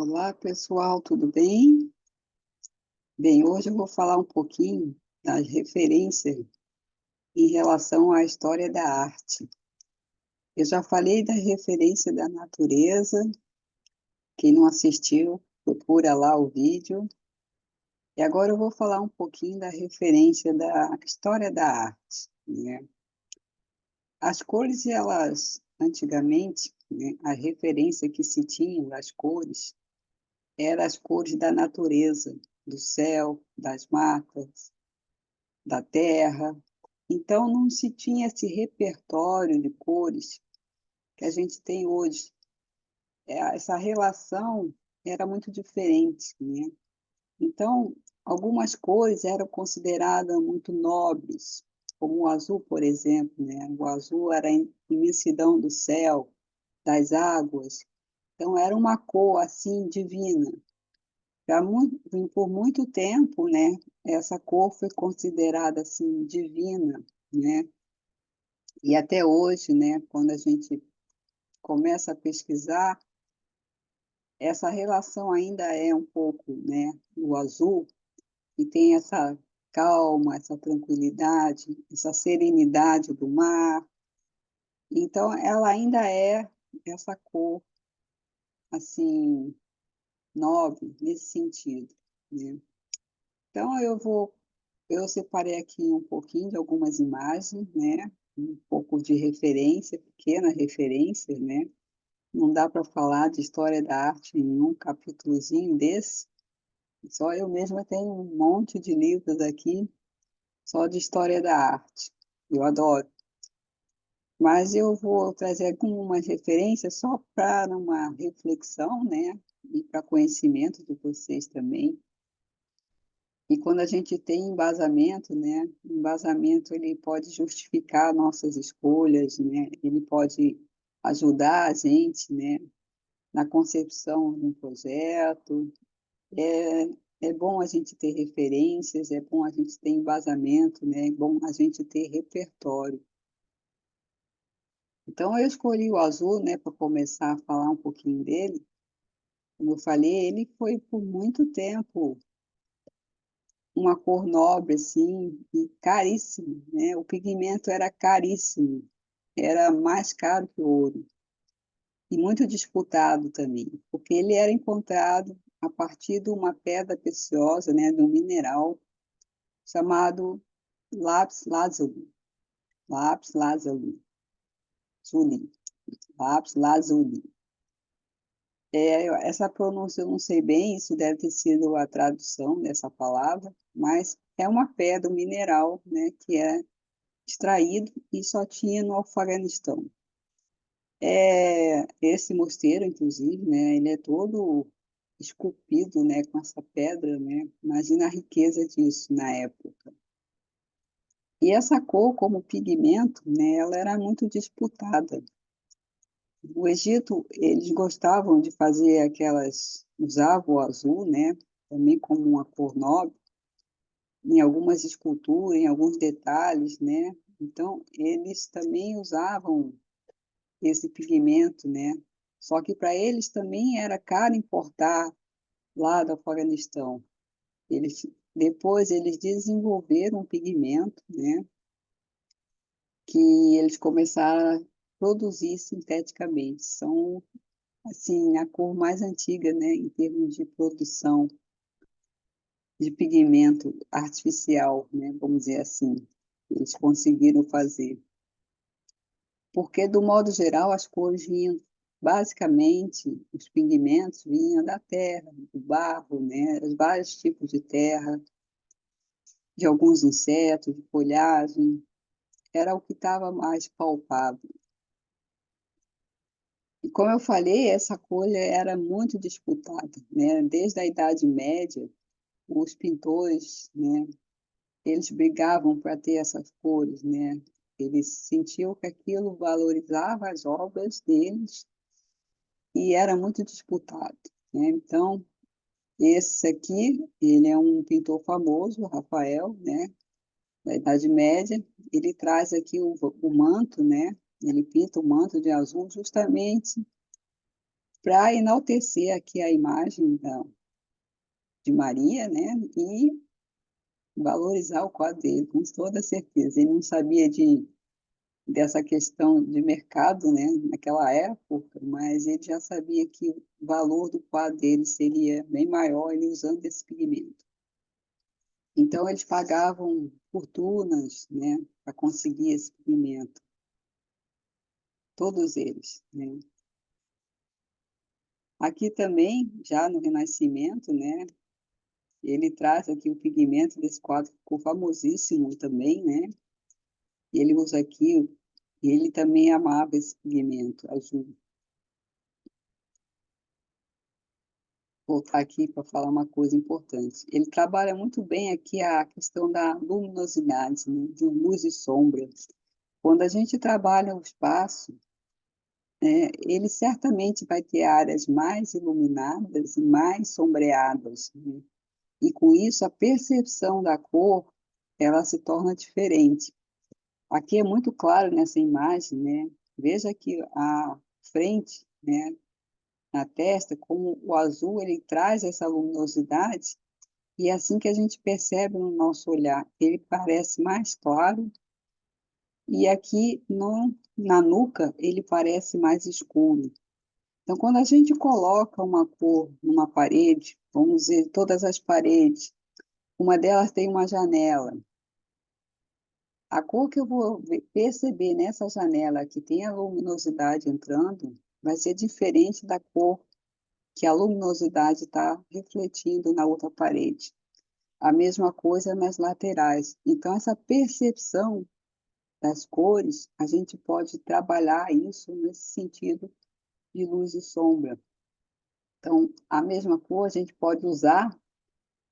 Olá, pessoal, tudo bem? Bem, hoje eu vou falar um pouquinho das referências em relação à história da arte. Eu já falei da referência da natureza, quem não assistiu, procura lá o vídeo. E agora eu vou falar um pouquinho da referência da história da arte, né? As cores, elas, antigamente, né, a referência que se tinha das cores eram as cores da natureza, do céu, das matas, da terra. Então, não se tinha esse repertório de cores que a gente tem hoje. Essa relação era muito diferente, né? Então, algumas cores eram consideradas muito nobres, como o azul, por exemplo, né? O azul era a imensidão do céu, das águas. Então, era uma cor, assim, divina. Por muito tempo, né? Essa cor foi considerada, assim, divina, né? E até hoje, né, quando a gente começa a pesquisar, essa relação ainda é um pouco, né, o azul, e tem essa calma, essa tranquilidade, essa serenidade do mar. Então, ela ainda é essa cor, assim, nobre nesse sentido, né? Então, eu separei aqui um pouquinho de algumas imagens, né, um pouco de referência, pequena referência, né. Não dá para falar de história da arte em um capítulozinho desse. Só eu mesma tenho um monte de livros aqui só de história da arte. Eu adoro. Mas eu vou trazer algumas referências só para uma reflexão, né? E para conhecimento de vocês também. E quando a gente tem embasamento, né? Embasamento ele pode justificar nossas escolhas, né? Ele pode ajudar a gente, né? Na concepção de um projeto. É, é bom a gente ter referências, é bom a gente ter embasamento, né? É bom a gente ter repertório. Então, eu escolhi o azul, né, para começar a falar um pouquinho dele. Como eu falei, ele foi por muito tempo uma cor nobre, assim, e caríssimo, né? O pigmento era caríssimo, era mais caro que o ouro. E muito disputado também, porque ele era encontrado a partir de uma pedra preciosa, né, de um mineral chamado lápis lazuli, lápis lazuli, zuli, lápis lazuli. Essa pronúncia eu não sei bem, isso deve ter sido a tradução dessa palavra, mas é uma pedra, um mineral, né, que é extraído e só tinha no Afeganistão. Esse mosteiro, inclusive, né, ele é todo esculpido, né, com essa pedra, né? Imagina a riqueza disso na época. E essa cor, como pigmento, né, ela era muito disputada. No Egito, eles gostavam de fazer usavam o azul, né, também como uma cor nobre, em algumas esculturas, em alguns detalhes, né? Então, eles também usavam esse pigmento, né? Só que para eles também era caro importar lá do Afeganistão. Depois eles desenvolveram um pigmento, né? Que eles começaram a produzir sinteticamente. São, assim, a cor mais antiga, né? Em termos de produção de pigmento artificial, né? Vamos dizer assim. Eles conseguiram fazer. Porque, do modo geral, as cores vinham, basicamente, os pigmentos vinham da terra, do barro, né? Os vários tipos de terra, de alguns insetos, de folhagem, era o que estava mais palpável. E como eu falei, essa cor era muito disputada, né? Desde a Idade Média, os pintores, né? Eles brigavam para ter essas cores, né? Eles sentiam que aquilo valorizava as obras deles e era muito disputado, né? Então, esse aqui, ele é um pintor famoso, Rafael, né? Da Idade Média. Ele traz aqui o manto, né? Ele pinta o manto de azul justamente para enaltecer aqui a imagem de Maria, né? E valorizar o quadro dele, com toda certeza. Ele não sabia dessa questão de mercado, né, naquela época, mas ele já sabia que o valor do quadro dele seria bem maior ele usando esse pigmento. Então, eles pagavam fortunas, né, para conseguir esse pigmento, todos eles, né. Aqui também, já no Renascimento, né, ele traz aqui o pigmento desse quadro, ficou famosíssimo também, né, e ele usa aqui, ele também amava esse pigmento azul. Voltar aqui para falar uma coisa importante. Ele trabalha muito bem aqui a questão da luminosidade, né, de luz e sombra. Quando a gente trabalha o espaço, ele certamente vai ter áreas mais iluminadas e mais sombreadas, né? E com isso a percepção da cor ela se torna diferente. Aqui é muito claro nessa imagem, né? Veja que a frente, né, na testa, como o azul ele traz essa luminosidade, e é assim que a gente percebe no nosso olhar, ele parece mais claro, e aqui na nuca ele parece mais escuro. Então, quando a gente coloca uma cor numa parede, vamos dizer, todas as paredes, uma delas tem uma janela. A cor que eu vou perceber nessa janela que tem a luminosidade entrando, vai ser diferente da cor que a luminosidade está refletindo na outra parede. A mesma coisa nas laterais. Então, essa percepção das cores, a gente pode trabalhar isso nesse sentido de luz e sombra. Então, a mesma cor a gente pode usar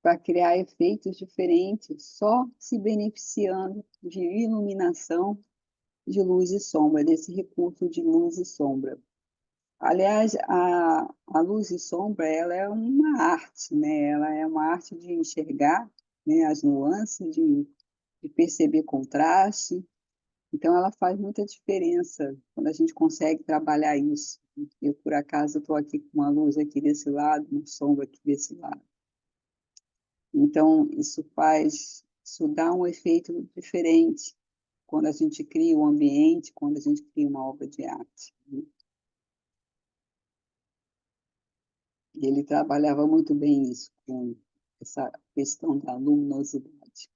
para criar efeitos diferentes, só se beneficiando de iluminação de luz e sombra, desse recurso de luz e sombra. Aliás, a luz e sombra, ela é uma arte, né? Ela é uma arte de enxergar, né, as nuances, de perceber contraste. Então, ela faz muita diferença quando a gente consegue trabalhar isso. Eu, por acaso, estou aqui com uma luz aqui desse lado, uma sombra aqui desse lado. Então, isso dá um efeito diferente quando a gente cria um ambiente, quando a gente cria uma obra de arte, né? E ele trabalhava muito bem isso, com essa questão da luminosidade.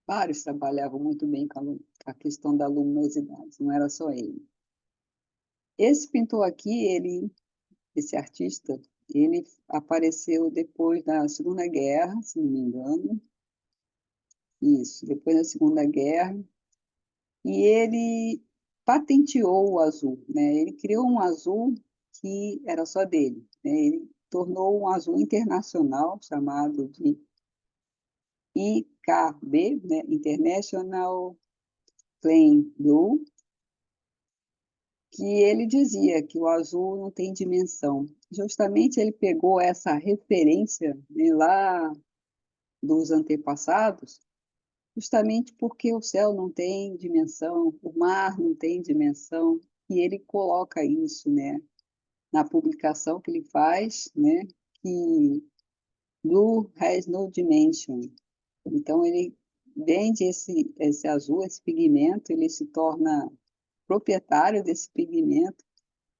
Vários trabalhavam muito bem com a questão da luminosidade, não era só ele. Esse pintor aqui, esse artista, ele apareceu depois da Segunda Guerra, se não me engano. Isso, depois da Segunda Guerra. E ele patenteou o azul, né? Ele criou um azul que era só dele, né? Ele tornou um azul internacional chamado de IKB, né? International Plain Blue, que ele dizia que o azul não tem dimensão. Justamente ele pegou essa referência, né, lá dos antepassados, justamente porque o céu não tem dimensão, o mar não tem dimensão, e ele coloca isso, né, na publicação que ele faz, né, que Blue has no dimension. Então ele vende esse azul, esse pigmento, ele se torna proprietário desse pigmento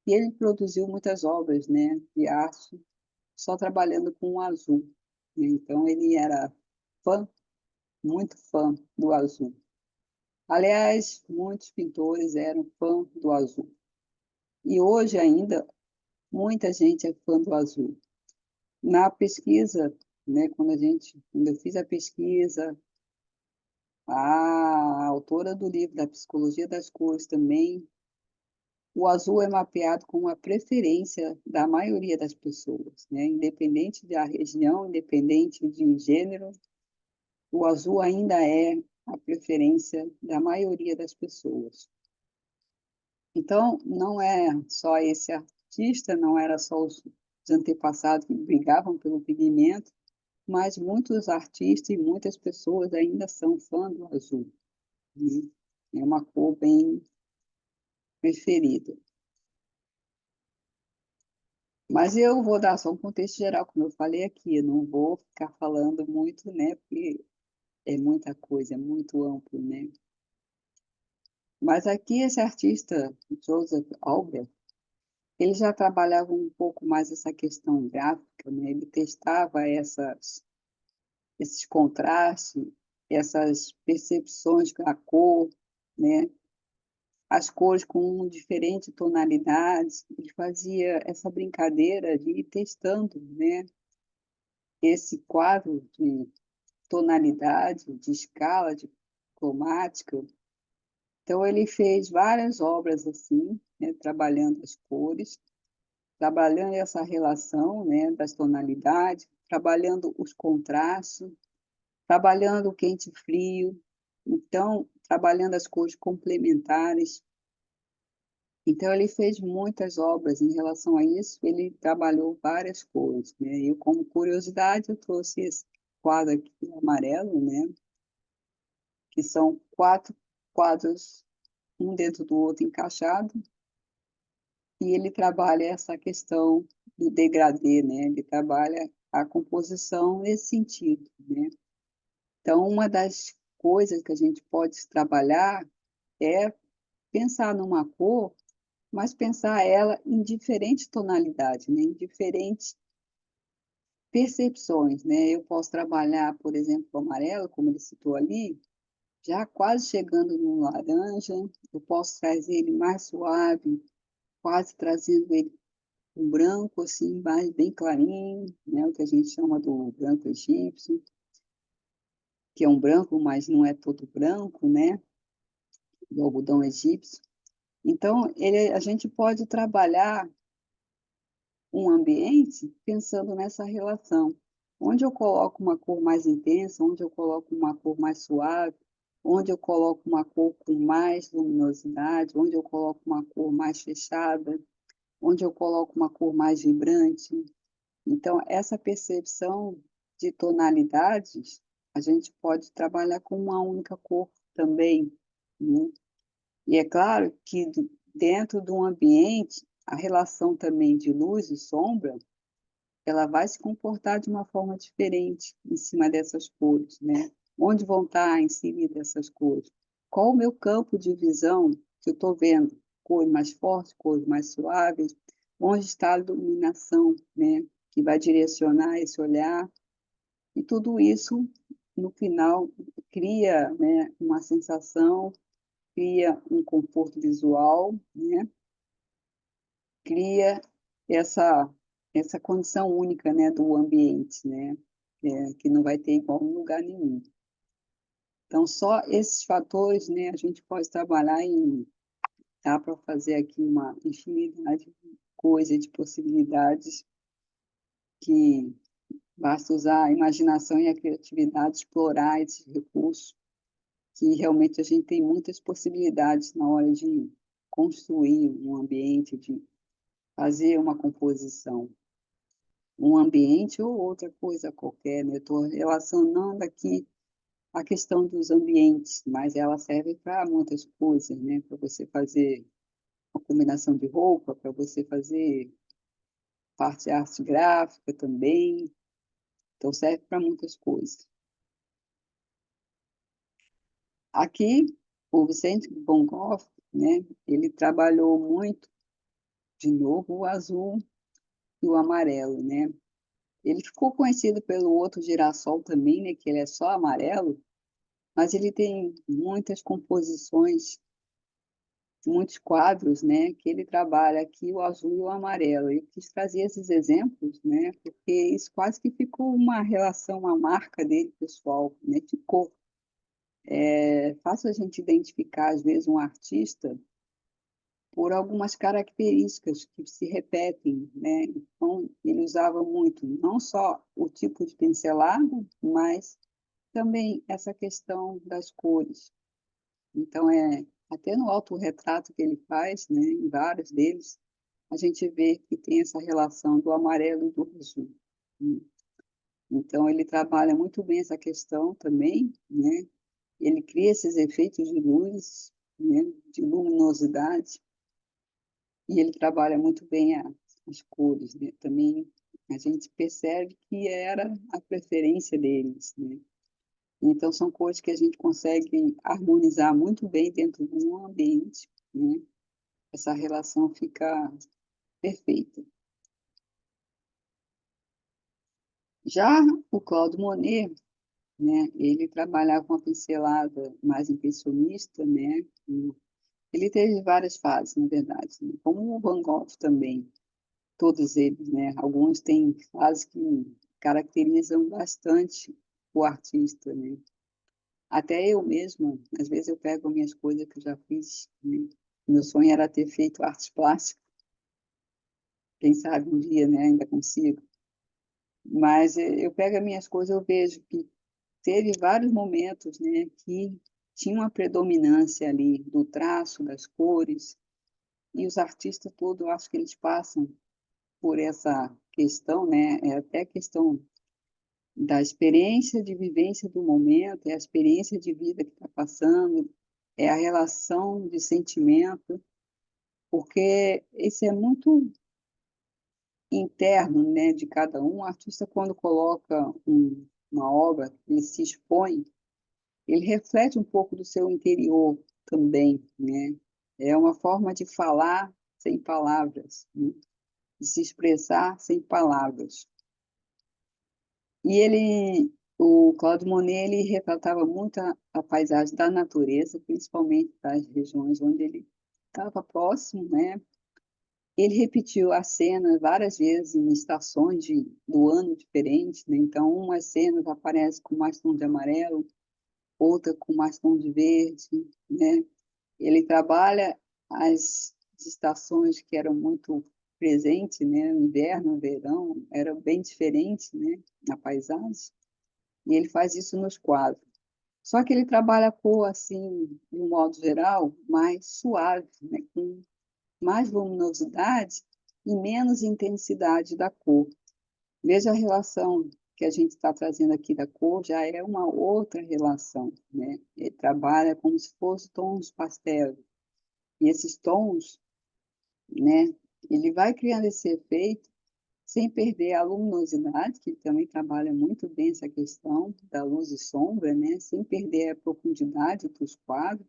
e ele produziu muitas obras, né, de arte só trabalhando com o azul, né? Então ele era fã, muito fã do azul. Aliás, muitos pintores eram fã do azul. E hoje ainda muita gente é fã do azul. Na pesquisa, né, quando eu fiz a pesquisa, a autora do livro da Psicologia das Cores também, o azul é mapeado como a preferência da maioria das pessoas, né? Independente da região, independente de gênero, o azul ainda é a preferência da maioria das pessoas. Então, não é só esse artista, não era só os antepassados que brigavam pelo pigmento, mas muitos artistas e muitas pessoas ainda são fã do azul, né? É uma cor bem preferida. Mas eu vou dar só um contexto geral, como eu falei aqui, eu não vou ficar falando muito, né, porque é muita coisa, é muito amplo, né. Mas aqui esse artista, Joseph Albert, ele já trabalhava um pouco mais essa questão gráfica, né, ele testava esses contrastes, essas percepções da cor, né, as cores com diferentes tonalidades, ele fazia essa brincadeira de ir testando, né, esse quadro de tonalidade, de escala, de cromática. Então ele fez várias obras assim, né, trabalhando as cores, trabalhando essa relação, né, das tonalidades, trabalhando os contrastes, trabalhando o quente e frio, então trabalhando as cores complementares. Então ele fez muitas obras em relação a isso, ele trabalhou várias cores, né. Eu, como curiosidade, eu trouxe esse quadro aqui amarelo, né, que são 4 quadros, um dentro do outro encaixado, e ele trabalha essa questão do degradê, né, ele trabalha a composição nesse sentido, né. Então uma das coisas que a gente pode trabalhar é pensar numa cor, mas pensar ela em diferentes tonalidades, né, em diferentes percepções, né. Eu posso trabalhar, por exemplo, o amarelo, como ele citou ali, já quase chegando no laranja, eu posso trazer ele mais suave, quase trazendo ele um branco, assim, mais bem clarinho, né, o que a gente chama do branco egípcio, que é um branco, mas não é todo branco, né, do algodão egípcio. Então, a gente pode trabalhar um ambiente pensando nessa relação. Onde eu coloco uma cor mais intensa, onde eu coloco uma cor mais suave, onde eu coloco uma cor com mais luminosidade, onde eu coloco uma cor mais fechada, onde eu coloco uma cor mais vibrante. Então, essa percepção de tonalidades, a gente pode trabalhar com uma única cor também, né. E é claro que dentro de um ambiente, a relação também de luz e sombra, ela vai se comportar de uma forma diferente em cima dessas cores, né. Onde vão estar inseridas essas cores? Qual o meu campo de visão que eu estou vendo? Cores mais fortes, cores mais suaves? Onde está a iluminação, né, que vai direcionar esse olhar? E tudo isso, no final, cria, né, uma sensação, cria um conforto visual, né, cria essa essa condição única, né, do ambiente, né, que não vai ter igual em lugar nenhum. Então só esses fatores, né, a gente pode trabalhar em dá para fazer aqui uma infinidade de coisa, de possibilidades, que basta usar a imaginação e a criatividade, explorar esses recursos, que realmente a gente tem muitas possibilidades na hora de construir um ambiente, de fazer uma composição. Um ambiente ou outra coisa qualquer, né, eu estou relacionando aqui a questão dos ambientes, mas ela serve para muitas coisas, né, para você fazer uma combinação de roupa, para você fazer parte de arte gráfica também, então serve para muitas coisas. Aqui, o Vicente Van Gogh, né, ele trabalhou muito, de novo, o azul e o amarelo, né. Ele ficou conhecido pelo outro girassol também, né, que ele é só amarelo, mas ele tem muitas composições, muitos quadros, né, que ele trabalha aqui o azul e o amarelo. Eu quis trazer esses exemplos, né, porque isso quase que ficou uma relação, uma marca dele pessoal, né, ficou. É fácil a gente identificar, às vezes, um artista por algumas características que se repetem, né. Então, ele usava muito, não só o tipo de pincelado, mas também essa questão das cores. Então, até no autorretrato que ele faz, né, em vários deles, a gente vê que tem essa relação do amarelo e do azul, né. Então ele trabalha muito bem essa questão também, né, ele cria esses efeitos de luz, né, de luminosidade, e ele trabalha muito bem as cores, né? Também a gente percebe que era a preferência deles, né? Então, são cores que a gente consegue harmonizar muito bem dentro de um ambiente, né? Essa relação fica perfeita. Já o Claude Monet, né, ele trabalhava com a pincelada mais impressionista, né? Ele teve várias fases, na verdade, né? Como o Van Gogh também, todos eles, né? Alguns têm fases que caracterizam bastante o artista, né? Até eu mesma, às vezes eu pego minhas coisas que eu já fiz, né? Meu sonho era ter feito artes plásticas, quem sabe um dia, né, ainda consigo. Mas eu pego as minhas coisas, eu vejo que teve vários momentos, né, que tinha uma predominância ali do traço, das cores, e os artistas todos, eu acho que eles passam por essa questão, né, é até a questão da experiência de vivência do momento, é a experiência de vida que está passando, é a relação de sentimento, porque isso é muito interno, né, de cada um. O artista, quando coloca uma obra, ele se expõe, ele reflete um pouco do seu interior também, né? É uma forma de falar sem palavras, né? De se expressar sem palavras. E o Claude Monet, ele retratava muito a paisagem da natureza, principalmente das regiões onde ele estava próximo, né? Ele repetiu a cena várias vezes em estações do ano diferentes, né? Então, umas cenas aparecem com mais tom de amarelo, outra com mais tom de verde, né? Ele trabalha as estações que eram muito presentes, né? Inverno, verão, era bem diferente, né? Na paisagem. E ele faz isso nos quadros. Só que ele trabalha a cor, assim, de um modo geral, mais suave, né? Com mais luminosidade e menos intensidade da cor. Veja a relação que a gente está trazendo aqui da cor, já é uma outra relação, né? Ele trabalha como se fossem tons pastel. E esses tons, né? Ele vai criando esse efeito sem perder a luminosidade, que também trabalha muito bem essa questão da luz e sombra, né? Sem perder a profundidade dos quadros.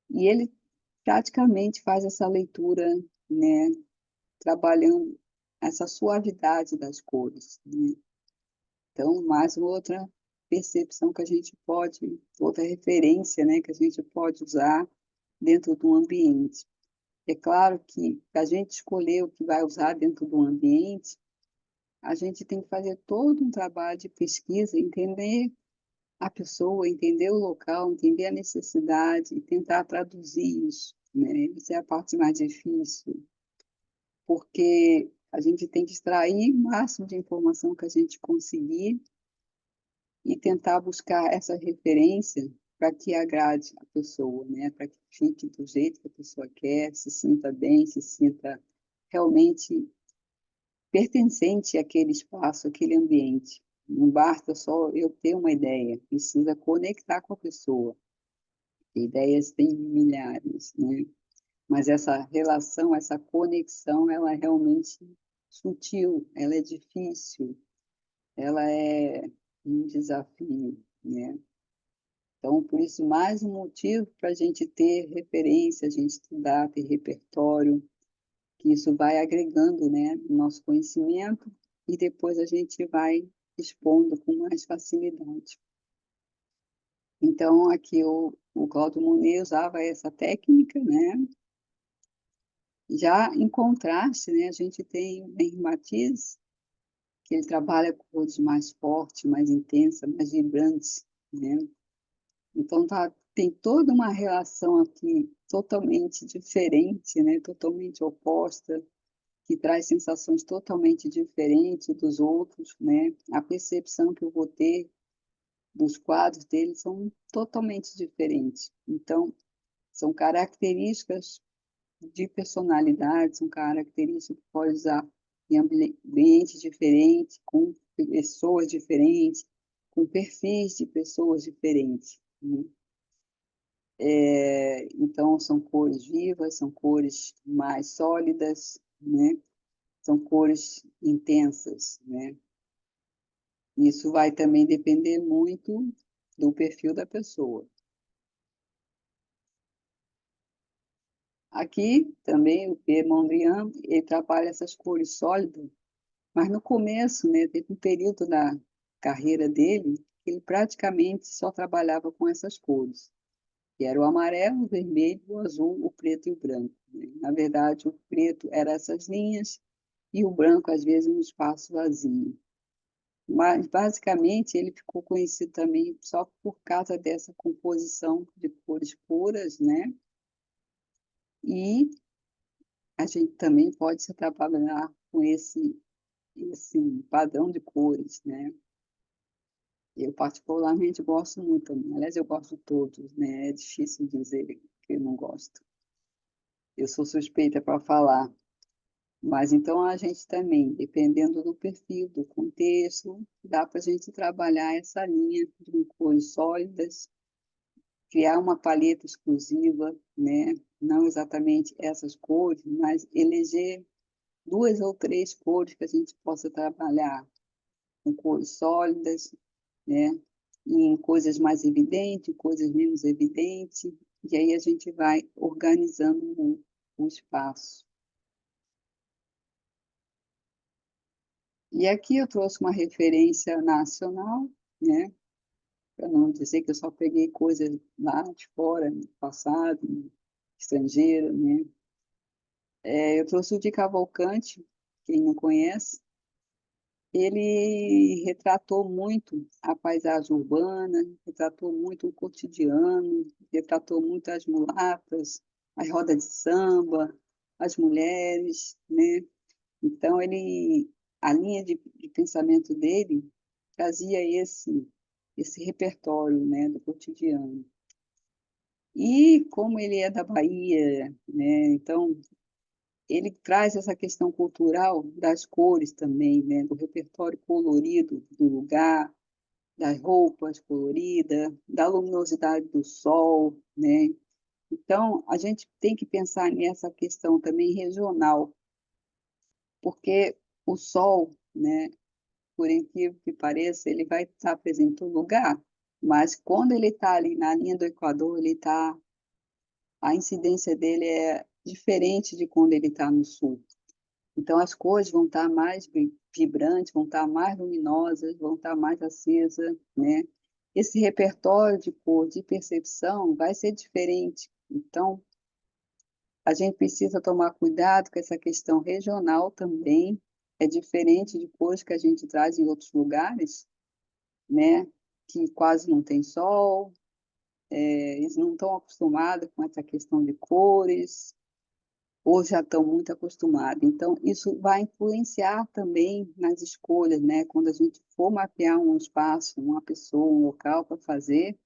E ele praticamente faz essa leitura, né? Trabalhando essa suavidade das cores, né? Então, mais outra percepção que a gente pode, outra referência, né, que a gente pode usar dentro do ambiente. É claro que para a gente escolher o que vai usar dentro do ambiente, a gente tem que fazer todo um trabalho de pesquisa, entender a pessoa, entender o local, entender a necessidade e tentar traduzir isso, né? Isso é a parte mais difícil, porque a gente tem que extrair o máximo de informação que a gente conseguir e tentar buscar essa referência para que agrade a pessoa, né? Para que fique do jeito que a pessoa quer, se sinta bem, se sinta realmente pertencente àquele espaço, àquele ambiente. Não basta só eu ter uma ideia, precisa conectar com a pessoa. Ideias tem milhares, né? Mas essa relação, essa conexão, ela é realmente sutil, ela é difícil, ela é um desafio, né? Então, por isso, mais um motivo para a gente ter referência, a gente estudar, ter repertório, que isso vai agregando, né, no nosso conhecimento e depois a gente vai expondo com mais facilidade. Então, aqui o Claude Monet usava essa técnica, né? Já em contraste, né, a gente tem o Henri Matisse, que ele trabalha com cores mais fortes, mais intensas, mais vibrantes, né? Então tem toda uma relação aqui totalmente diferente, né? Totalmente oposta, que traz sensações totalmente diferentes dos outros, né? A percepção que eu vou ter dos quadros dele são totalmente diferentes. Então, são características de personalidade, são características que pode usar em ambientes diferentes, com pessoas diferentes, com perfis de pessoas diferentes, né? Então, são cores vivas, são cores mais sólidas, né? são cores intensas, né? Isso vai também depender muito do perfil da pessoa. Aqui também o Pierre Mondrian, ele trabalha essas cores sólidas, mas no começo, né, teve um período da carreira dele que ele praticamente só trabalhava com essas cores, que era o amarelo, o vermelho, o azul, o preto e o branco, né? Na verdade, o preto era essas linhas e o branco, às vezes, um espaço vazio. Mas, basicamente, ele ficou conhecido também só por causa dessa composição de cores puras, né? E a gente também pode se trabalhar com esse padrão de cores, né? Eu particularmente gosto muito também. Aliás, eu gosto de todos, né? É difícil dizer que eu não gosto. Eu sou suspeita para falar. Mas então a gente também, dependendo do perfil, do contexto, dá para a gente trabalhar essa linha de cores sólidas, criar uma paleta exclusiva, né? Não exatamente essas cores, mas eleger duas ou três cores que a gente possa trabalhar com cores sólidas, né? Em coisas mais evidentes, coisas menos evidentes, e aí a gente vai organizando o espaço. E aqui eu trouxe uma referência nacional, né? Para não dizer que eu só peguei coisas lá de fora, no passado, estrangeiro, né? Eu trouxe o de Cavalcante, quem não conhece. Ele retratou muito a paisagem urbana, retratou muito o cotidiano, retratou muito as mulatas, as rodas de samba, as mulheres, né? Então, a linha de pensamento dele trazia esse repertório, né, do cotidiano. E como ele é da Bahia, né, então ele traz essa questão cultural das cores também, né, do repertório colorido do lugar, das roupas coloridas, da luminosidade do sol, né? Então, a gente tem que pensar nessa questão também regional, porque o sol, né, por incrível que pareça, ele vai estar presente em todo lugar, mas quando ele está ali na linha do Equador, a incidência dele é diferente de quando ele está no sul. Então, as cores vão estar mais vibrantes, vão estar mais luminosas, vão estar mais acesas, né? Esse repertório de cor, de percepção, vai ser diferente. Então, a gente precisa tomar cuidado com essa questão regional também. É diferente de cores que a gente traz em outros lugares, né? Que quase não tem sol, eles não estão acostumados com essa questão de cores, ou já estão muito acostumados. Então, isso vai influenciar também nas escolhas, né? Quando a gente for mapear um espaço, uma pessoa, um local para fazer,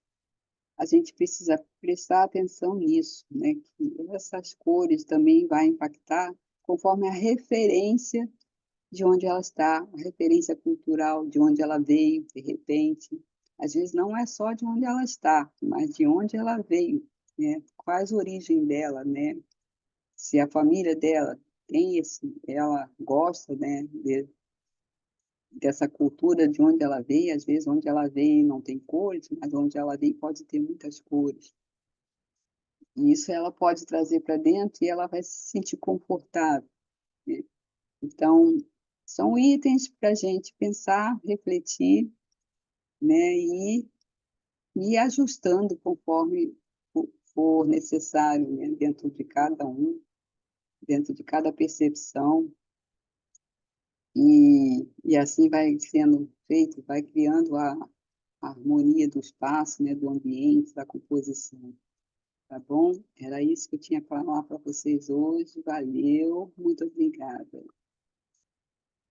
a gente precisa prestar atenção nisso, né? Que essas cores também vai impactar conforme a referência de onde ela está, a referência cultural de onde ela veio, de repente. Às vezes não é só de onde ela está, mas de onde ela veio, né? Quais a origem dela, né? Se a família dela ela gosta, né, dessa cultura de onde ela veio, às vezes onde ela veio não tem cores, mas onde ela veio pode ter muitas cores. E isso ela pode trazer para dentro e ela vai se sentir confortável, né? Então, são itens para a gente pensar, refletir, né, e ir ajustando conforme for necessário, né, dentro de cada um, dentro de cada percepção. E assim vai sendo feito, vai criando a harmonia do espaço, né, do ambiente, da composição. Tá bom? Era isso que eu tinha para falar para vocês hoje. Valeu, muito obrigada.